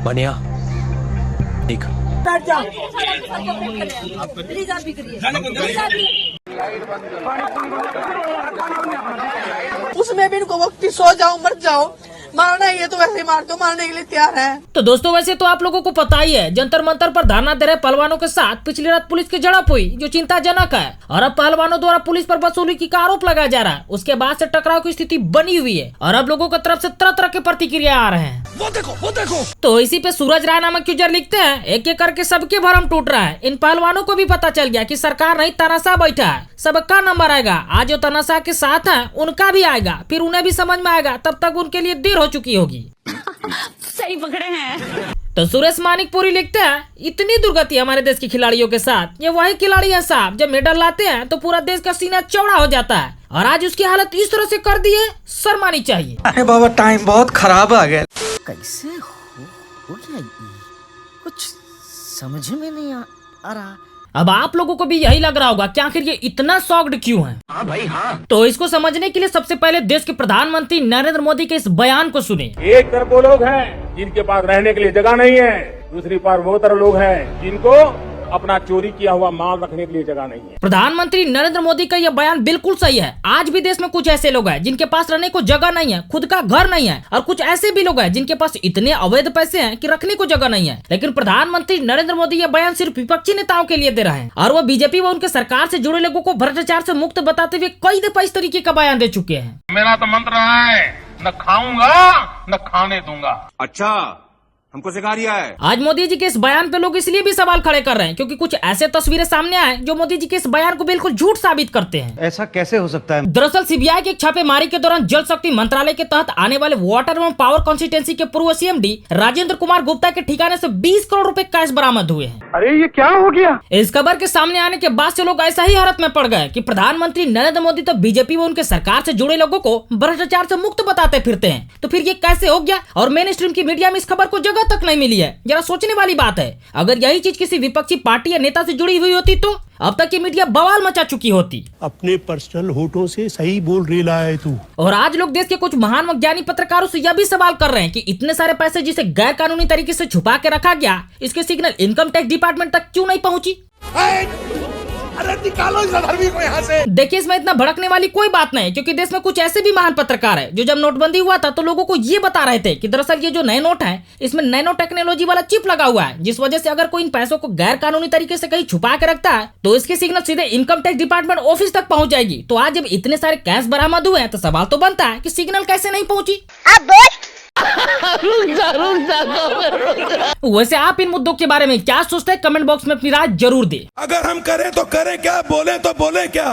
बनिया देख उसमें भी इनको वक्त सो जाओ मर जाओ, मारना है ये तो वैसे ही मार दो, मारने के लिए तैयार है। तो दोस्तों वैसे तो आप लोगों को पता ही है, जंतर मंतर पर धरना दे रहे पहलवानों के साथ पिछली रात पुलिस की झड़प हुई, जो चिंताजनक है। और अब पहलवानों द्वारा पुलिस पर वसूली की का आरोप लगाया जा रहा है। उसके बाद से टकराव की स्थिति बनी हुई है और अब लोगों की तरफ से तरह तरह की प्रतिक्रिया आ रहे हैं। वो देखो। तो इसी पे सूरज राय नामक यूजर लिखते हैं, एक एक करके सबके भरम टूट रहा है। इन पहलवानों को भी पता चल गया कि सरकार नहीं तानाशाह बैठा है, सबका नंबर आएगा। आज जो तानाशाह के साथ है उनका भी आएगा, फिर उन्हें भी समझ में आएगा, तब तक उनके लिए देर हो चुकी होगी। सही पकड़े हैं। तो सुरेश मानिकपुरी लिखते हैं, इतनी दुर्गति हमारे देश के खिलाड़ियों के साथ। ये वही खिलाड़ी है साहब, जब मेडल लाते हैं तो पूरा देश का सीना चौड़ा हो जाता है, और आज उसकी हालत इस तरह से कर दी है, शर्मानी चाहिए। अरे बाबा टाइम बहुत खराब आ गया। कैसे हो गया ये? कुछ समझ में नहीं आ रहा। अब आप लोगों को भी यही लग रहा होगा कि आखिर ये इतना शॉक्ड क्यों है। हाँ भाई हाँ। तो इसको समझने के लिए सबसे पहले देश के प्रधानमंत्री नरेंद्र मोदी के इस बयान को सुने। एक तरफ वो लोग हैं जिनके पास रहने के लिए जगह नहीं है, दूसरी तरफ वो तरह लोग हैं जिनको अपना चोरी किया हुआ माल रखने के लिए जगह नहीं है। प्रधानमंत्री नरेंद्र मोदी का यह बयान बिल्कुल सही है। आज भी देश में कुछ ऐसे लोग हैं जिनके पास रहने को जगह नहीं है, खुद का घर नहीं है, और कुछ ऐसे भी लोग हैं जिनके पास इतने अवैध पैसे हैं कि रखने को जगह नहीं है। लेकिन प्रधानमंत्री नरेंद्र मोदी यह बयान सिर्फ विपक्षी नेताओं के लिए दे रहे हैं, और वो बीजेपी व उनके सरकार से जुड़े लोगों को भ्रष्टाचार से मुक्त बताते हुए कई दफा इस तरीके का बयान दे चुके हैं। मेरा तो मंत्र है, न खाऊंगा न खाने दूंगा। अच्छा हमको सिखा रिया है। आज मोदी जी के इस बयान पे लोग इसलिए भी सवाल खड़े कर रहे हैं क्योंकि कुछ ऐसे तस्वीरें सामने आए जो मोदी जी के इस बयान को बिल्कुल झूठ साबित करते हैं। ऐसा कैसे हो सकता है? दरअसल सीबीआई की एक छापेमारी के दौरान जल शक्ति मंत्रालय के तहत आने वाले वाटर एवं पावर कॉन्स्टिट्यूंसी के पूर्व सीएमडी राजेंद्र कुमार गुप्ता के ठिकाने से 20 करोड़ रुपए कैश बरामद हुए हैं। अरे ये क्या हो गया? इस खबर के सामने आने के बाद से लोग ऐसा ही हैरत में पड़ गए कि प्रधानमंत्री नरेंद्र मोदी तो बीजेपी व उनके सरकार से जुड़े लोगों को भ्रष्टाचार से मुक्त बताते फिरते हैं, तो फिर ये कैसे हो गया? और मेन स्ट्रीम की मीडिया में इस खबर को जगह तक नहीं मिली है। जरा सोचने वाली बात है। अगर यही चीज किसी विपक्षी पार्टी या नेता से जुड़ी हुई होती तो अब तक ये मीडिया बवाल मचा चुकी होती। अपने पर्सनल होठों से सही बोल रहा है तू। और आज लोग देश के कुछ महान व ज्ञानी पत्रकारों से यह भी सवाल कर रहे हैं कि इतने सारे पैसे जिसे गैर कानूनी तरीके से छुपा के रखा गया, इसके सिग्नल इनकम टैक्स डिपार्टमेंट तक क्यों नहीं पहुंची? अरे निकालो इस अधर्मी को यहाँ से। देखिए इसमें इतना भड़कने वाली कोई बात नहीं, क्योंकि देश में कुछ ऐसे भी महान पत्रकार हैं जो जब नोटबंदी हुआ था तो लोगों को ये बता रहे थे कि दरअसल ये जो नए नोट है इसमें नैनो टेक्नोलॉजी वाला चिप लगा हुआ है, जिस वजह से अगर कोई इन पैसों को गैर कानूनी तरीके से कहीं छुपा के रखता है तो इसकी सिग्नल सीधे इनकम टैक्स डिपार्टमेंट ऑफिस तक पहुंच जाएगी। तो आज जब इतने सारे कैश बरामद हुए हैं तो सवाल तो बनता है कि सिग्नल कैसे नहीं पहुंची। वैसे आप इन मुद्दों के बारे में क्या सोचते हैं? कमेंट बॉक्स में अपनी राय जरूर दें। अगर हम करें तो करें क्या, बोले तो बोले क्या।